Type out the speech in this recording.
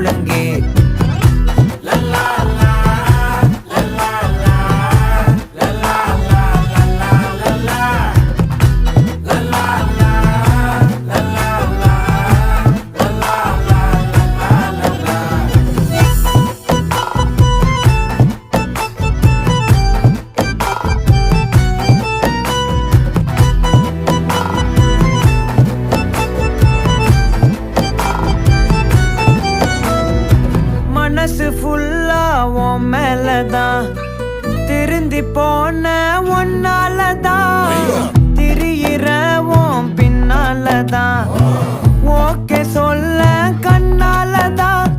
முழங்கே. மனசு ஃபுல்லா உன் மேலதான், திருந்தி போன ஒன்னாலதான், திரியிற உன் பின்னாலதான், ஓகே சொல்ல கண்ணாலதான்,